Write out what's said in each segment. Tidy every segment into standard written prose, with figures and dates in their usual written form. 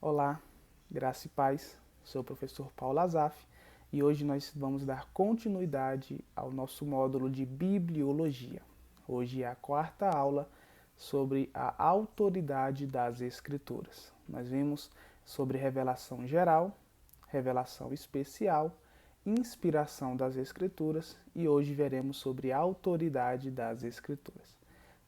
Olá, graça e paz. Sou o professor Paulo Azaf e hoje nós vamos dar continuidade ao nosso módulo de Bibliologia. Hoje é a quarta aula sobre a autoridade das Escrituras. Nós vimos sobre revelação geral, revelação especial, inspiração das Escrituras e hoje veremos sobre a autoridade das Escrituras.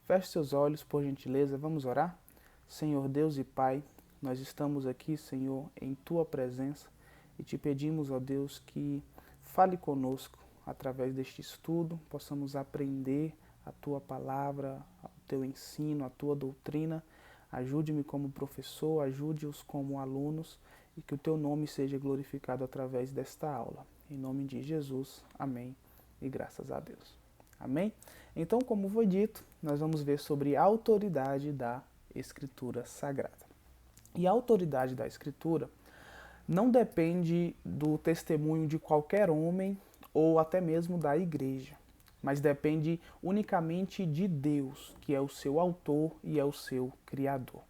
Feche seus olhos, por gentileza, vamos orar? Senhor Deus e Pai, nós estamos aqui, Senhor, em Tua presença e te pedimos, ó Deus, que fale conosco através deste estudo, possamos aprender a Tua palavra, o Teu ensino, a Tua doutrina. Ajude-me como professor, ajude-os como alunos e que o Teu nome seja glorificado através desta aula. Em nome de Jesus, amém e graças a Deus. Amém? Então, como foi dito, nós vamos ver sobre a autoridade da Escritura Sagrada. E a autoridade da Escritura não depende do testemunho de qualquer homem ou até mesmo da igreja, mas depende unicamente de Deus, que é o seu autor e é o seu criador.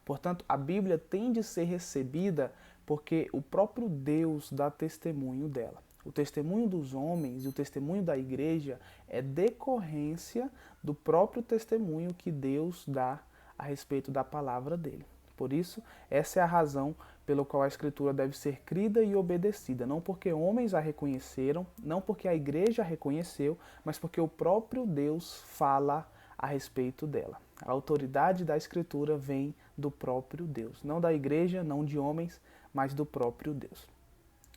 Portanto, a Bíblia tem de ser recebida porque o próprio Deus dá testemunho dela. O testemunho dos homens e o testemunho da igreja é decorrência do próprio testemunho que Deus dá a respeito da palavra dele. Por isso, essa é a razão pela qual a Escritura deve ser crida e obedecida, não porque homens a reconheceram, não porque a igreja a reconheceu, mas porque o próprio Deus fala a respeito dela. A autoridade da Escritura vem do próprio Deus, não da igreja, não de homens, mas do próprio Deus.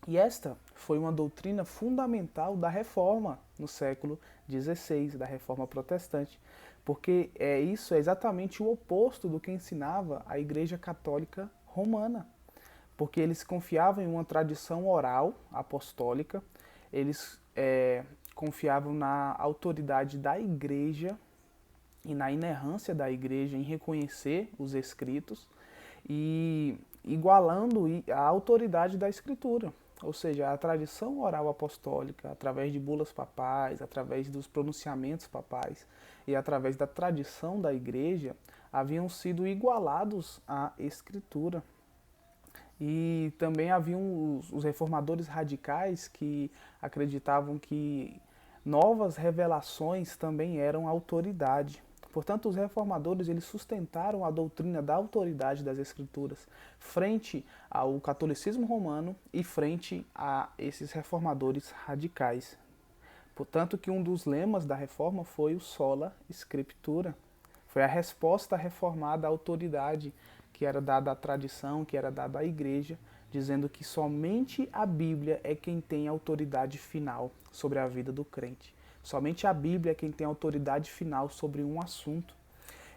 E esta foi uma doutrina fundamental da Reforma no século XVI, da Reforma Protestante, porque isso é exatamente o oposto do que ensinava a Igreja Católica Romana, porque eles confiavam em uma tradição oral apostólica, eles confiavam na autoridade da Igreja e na inerrância da Igreja em reconhecer os escritos e igualando a autoridade da Escritura. Ou seja, a tradição oral apostólica, através de bulas papais, através dos pronunciamentos papais e através da tradição da igreja, haviam sido igualados à Escritura. E também haviam os reformadores radicais que acreditavam que novas revelações também eram autoridade. Portanto, os reformadores eles sustentaram a doutrina da autoridade das Escrituras frente ao catolicismo romano e frente a esses reformadores radicais. Portanto, que um dos lemas da reforma foi o sola scriptura. Foi a resposta reformada à autoridade que era dada à tradição, que era dada à igreja, dizendo que somente a Bíblia é quem tem autoridade final sobre a vida do crente. Somente a Bíblia é quem tem autoridade final sobre um assunto.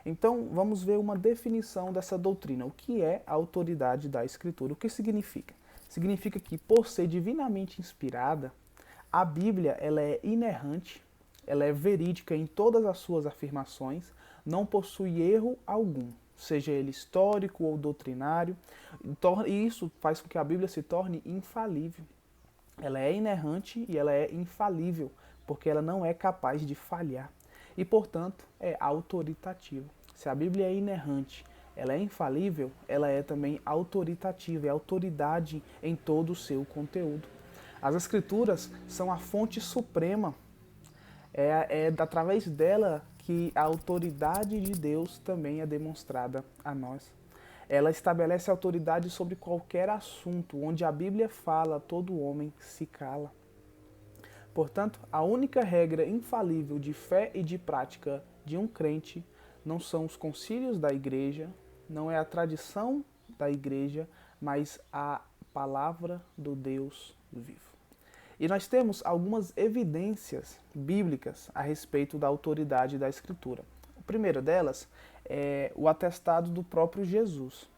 Então, vamos ver uma definição dessa doutrina. O que é a autoridade da Escritura? O que significa? Significa que, por ser divinamente inspirada, a Bíblia ela é inerrante, ela é verídica em todas as suas afirmações, não possui erro algum, seja ele histórico ou doutrinário, e isso faz com que a Bíblia se torne infalível. Ela é inerrante e ela é infalível, porque ela não é capaz de falhar. E, portanto, é autoritativa. Se a Bíblia é inerrante, ela é infalível, ela é também autoritativa, é autoridade em todo o seu conteúdo. As Escrituras são a fonte suprema, é através dela que a autoridade de Deus também é demonstrada a nós. Ela estabelece autoridade sobre qualquer assunto, onde a Bíblia fala, todo homem se cala. Portanto, a única regra infalível de fé e de prática de um crente não são os concílios da igreja, não é a tradição da igreja, mas a palavra do Deus vivo. E nós temos algumas evidências bíblicas a respeito da autoridade da Escritura. A primeira delas é o atestado do próprio Jesus.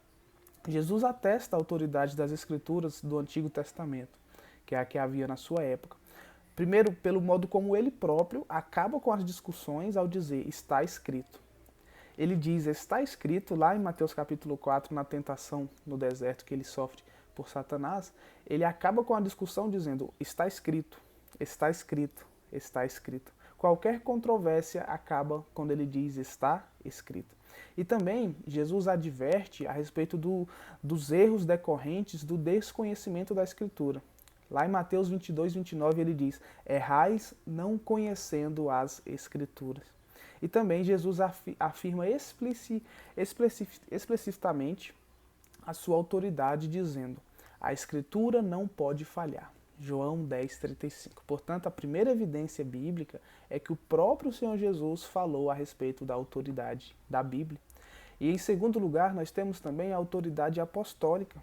Jesus atesta a autoridade das Escrituras do Antigo Testamento, que é a que havia na sua época. Primeiro, pelo modo como ele próprio acaba com as discussões ao dizer está escrito. Ele diz está escrito lá em Mateus capítulo 4, na tentação no deserto que ele sofre por Satanás, ele acaba com a discussão dizendo está escrito, está escrito, está escrito. Qualquer controvérsia acaba quando ele diz está escrito. E também Jesus adverte a respeito dos erros decorrentes do desconhecimento da Escritura. Lá em Mateus 22, 29 ele diz: errais não conhecendo as Escrituras. E também Jesus afirma explicitamente a sua autoridade, dizendo: a Escritura não pode falhar. João 10, 35. Portanto, a primeira evidência bíblica é que o próprio Senhor Jesus falou a respeito da autoridade da Bíblia. E em segundo lugar, nós temos também a autoridade apostólica,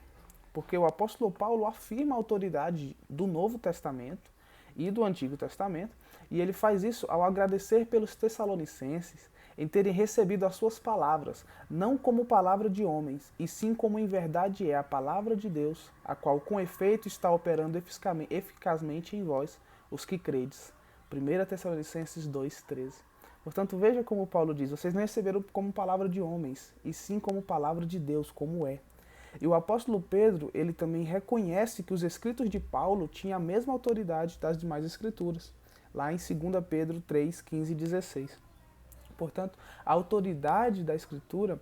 porque o apóstolo Paulo afirma a autoridade do Novo Testamento e do Antigo Testamento, e ele faz isso ao agradecer pelos Tessalonicenses em terem recebido as suas palavras, não como palavra de homens, e sim como em verdade é a palavra de Deus, a qual com efeito está operando eficazmente em vós, os que credes. 1 Tessalonicenses 2,13. Portanto, veja como Paulo diz: vocês não receberam como palavra de homens, e sim como palavra de Deus, como é. E o apóstolo Pedro, ele também reconhece que os escritos de Paulo tinham a mesma autoridade das demais escrituras, lá em 2 Pedro 3, 15 e 16. Portanto, a autoridade da Escritura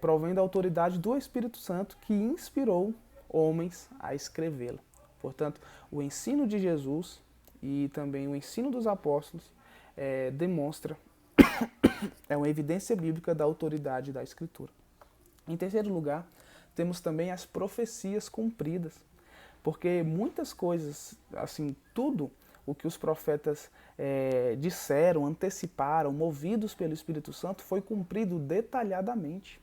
provém da autoridade do Espírito Santo que inspirou homens a escrevê-la. Portanto, o ensino de Jesus e também o ensino dos apóstolos demonstra, é uma evidência bíblica da autoridade da Escritura. Em terceiro lugar, temos também as profecias cumpridas, porque muitas coisas, assim, tudo o que os profetas disseram, anteciparam, movidos pelo Espírito Santo, foi cumprido detalhadamente.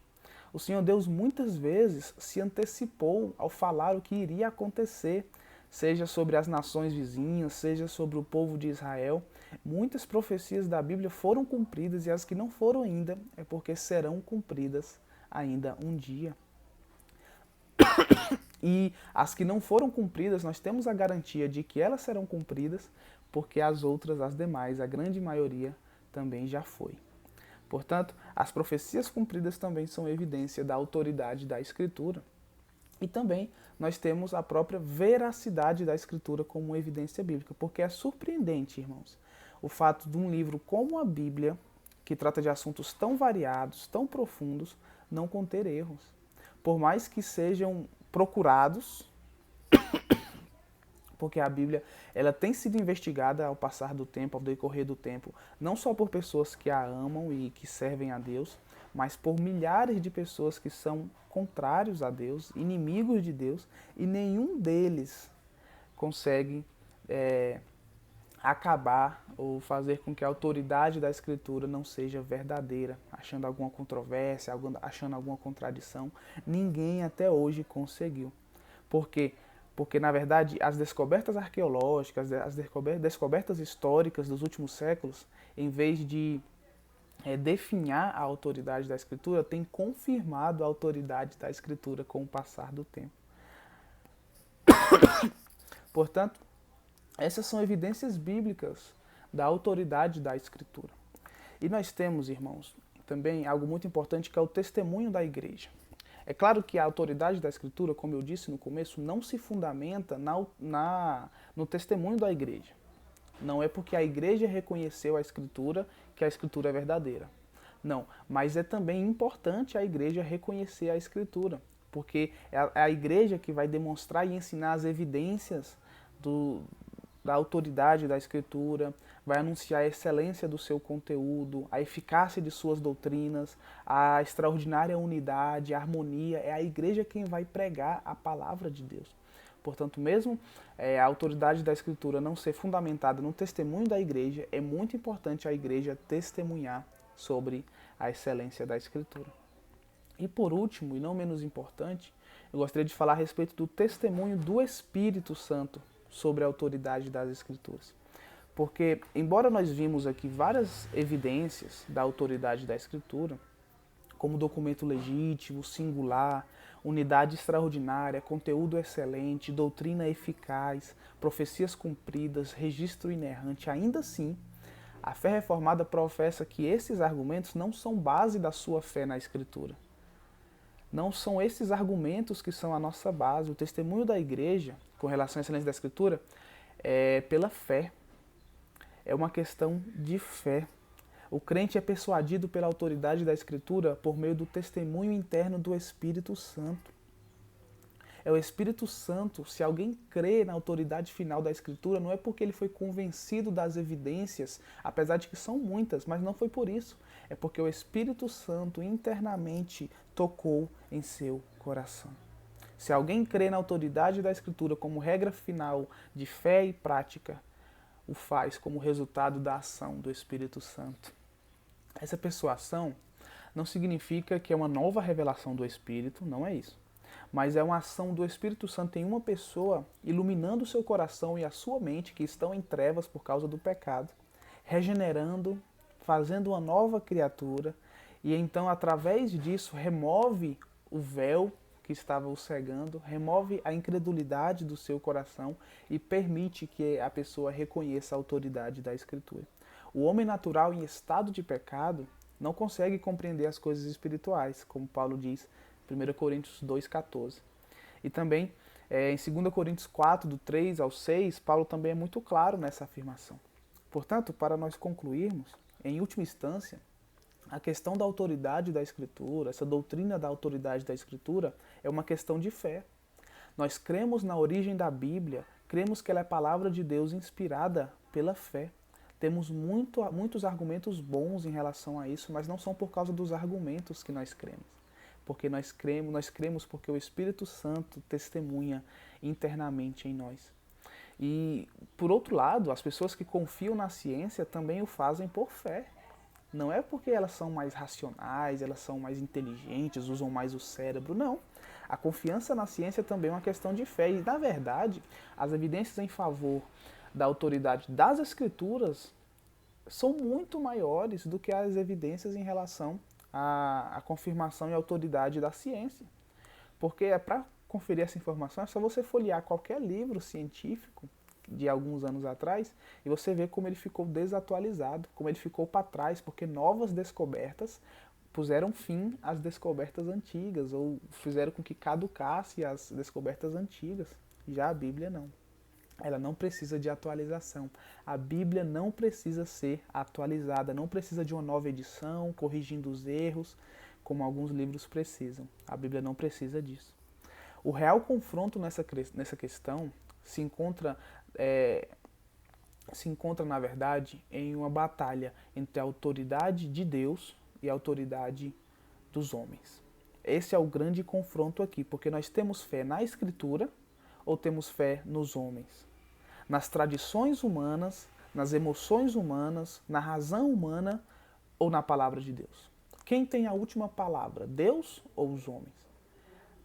O Senhor Deus muitas vezes se antecipou ao falar o que iria acontecer, seja sobre as nações vizinhas, seja sobre o povo de Israel. Muitas profecias da Bíblia foram cumpridas e as que não foram ainda é porque serão cumpridas ainda um dia. E as que não foram cumpridas, nós temos a garantia de que elas serão cumpridas, porque as outras, as demais, a grande maioria, também já foi. Portanto, as profecias cumpridas também são evidência da autoridade da Escritura. E também nós temos a própria veracidade da Escritura como evidência bíblica, porque é surpreendente, irmãos, o fato de um livro como a Bíblia, que trata de assuntos tão variados, tão profundos, não conter erros. Por mais que sejam procurados, porque a Bíblia ela tem sido investigada ao passar do tempo, ao decorrer do tempo, não só por pessoas que a amam e que servem a Deus, mas por milhares de pessoas que são contrários a Deus, inimigos de Deus, e nenhum deles consegue acabar ou fazer com que a autoridade da Escritura não seja verdadeira, achando alguma controvérsia, achando alguma contradição. Ninguém até hoje conseguiu. Por quê? Porque, na verdade, as descobertas arqueológicas, as descobertas históricas dos últimos séculos, em vez de definhar a autoridade da Escritura, têm confirmado a autoridade da Escritura com o passar do tempo. Portanto, essas são evidências bíblicas da autoridade da Escritura. E nós temos, irmãos, também algo muito importante, que é o testemunho da igreja. É claro que a autoridade da Escritura, como eu disse no começo, não se fundamenta no testemunho da igreja. Não é porque a igreja reconheceu a Escritura que a Escritura é verdadeira. Não, mas é também importante a igreja reconhecer a Escritura, porque é a igreja que vai demonstrar e ensinar as evidências da autoridade da Escritura, vai anunciar a excelência do seu conteúdo, a eficácia de suas doutrinas, a extraordinária unidade, a harmonia. É a igreja quem vai pregar a palavra de Deus. Portanto, mesmo a autoridade da Escritura não ser fundamentada no testemunho da igreja, é muito importante a igreja testemunhar sobre a excelência da Escritura. E por último, e não menos importante, eu gostaria de falar a respeito do testemunho do Espírito Santo sobre a autoridade das Escrituras. Porque, embora nós vimos aqui várias evidências da autoridade da Escritura, como documento legítimo, singular, unidade extraordinária, conteúdo excelente, doutrina eficaz, profecias cumpridas, registro inerrante, ainda assim, a fé reformada professa que esses argumentos não são base da sua fé na Escritura. Não são esses argumentos que são a nossa base. O testemunho da igreja com relação à excelência da Escritura é pela fé. É uma questão de fé. O crente é persuadido pela autoridade da Escritura por meio do testemunho interno do Espírito Santo. É o Espírito Santo, se alguém crê na autoridade final da Escritura, não é porque ele foi convencido das evidências, apesar de que são muitas, mas não foi por isso. É porque o Espírito Santo internamente tocou em seu coração. Se alguém crê na autoridade da Escritura como regra final de fé e prática, o faz como resultado da ação do Espírito Santo. Essa persuasão não significa que é uma nova revelação do Espírito, não é isso. Mas é uma ação do Espírito Santo em uma pessoa, iluminando o seu coração e a sua mente, que estão em trevas por causa do pecado, regenerando, fazendo uma nova criatura, e então, através disso, remove o véu que estava o cegando, remove a incredulidade do seu coração e permite que a pessoa reconheça a autoridade da Escritura. O homem natural em estado de pecado não consegue compreender as coisas espirituais, como Paulo diz 1 Coríntios 2,14. E também em 2 Coríntios 4, do 3 ao 6, Paulo também é muito claro nessa afirmação. Portanto, para nós concluirmos, em última instância, a questão da autoridade da Escritura, essa doutrina da autoridade da Escritura, é uma questão de fé. Nós cremos na origem da Bíblia, cremos que ela é palavra de Deus inspirada pela fé. Temos muitos argumentos bons em relação a isso, mas não são por causa dos argumentos que nós cremos. Porque nós cremos porque o Espírito Santo testemunha internamente em nós. E, por outro lado, as pessoas que confiam na ciência também o fazem por fé. Não é porque elas são mais racionais, elas são mais inteligentes, usam mais o cérebro, não. A confiança na ciência também é uma questão de fé. E, na verdade, as evidências em favor da autoridade das Escrituras são muito maiores do que as evidências em relação à confirmação e autoridade da ciência. Porque para conferir essa informação é só você folhear qualquer livro científico de alguns anos atrás e você vê como ele ficou desatualizado, como ele ficou para trás, porque novas descobertas puseram fim às descobertas antigas ou fizeram com que caducasse as descobertas antigas. Já a Bíblia não. Ela não precisa de atualização. A Bíblia não precisa ser atualizada, não precisa de uma nova edição, corrigindo os erros, como alguns livros precisam. A Bíblia não precisa disso. O real confronto nessa questão se encontra, na verdade, em uma batalha entre a autoridade de Deus e a autoridade dos homens. Esse é o grande confronto aqui, porque nós temos fé na Escritura ou temos fé nos homens? Nas tradições humanas, nas emoções humanas, na razão humana ou na palavra de Deus? Quem tem a última palavra, Deus ou os homens?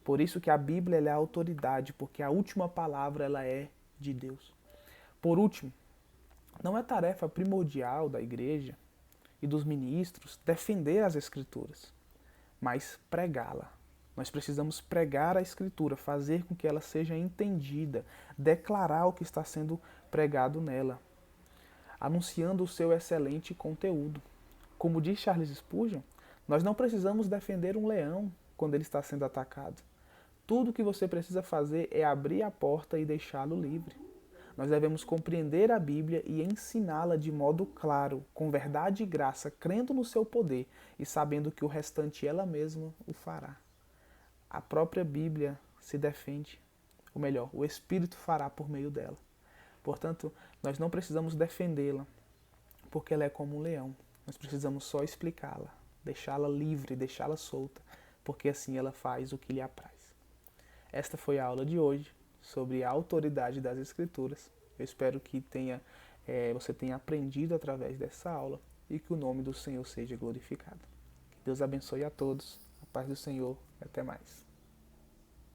Por isso que a Bíblia é a autoridade, porque a última palavra ela é de Deus. Por último, não é tarefa primordial da igreja e dos ministros defender as Escrituras, mas pregá-la. Nós precisamos pregar a Escritura, fazer com que ela seja entendida, declarar o que está sendo pregado nela, anunciando o seu excelente conteúdo. Como diz Charles Spurgeon, nós não precisamos defender um leão quando ele está sendo atacado. Tudo o que você precisa fazer é abrir a porta e deixá-lo livre. Nós devemos compreender a Bíblia e ensiná-la de modo claro, com verdade e graça, crendo no seu poder e sabendo que o restante ela mesma o fará. A própria Bíblia se defende, ou melhor, o Espírito fará por meio dela. Portanto, nós não precisamos defendê-la, porque ela é como um leão. Nós precisamos só explicá-la, deixá-la livre, deixá-la solta, porque assim ela faz o que lhe apraz. Esta foi a aula de hoje sobre a autoridade das Escrituras. Eu espero que você tenha aprendido através dessa aula e que o nome do Senhor seja glorificado. Que Deus abençoe a todos. A paz do Senhor e até mais.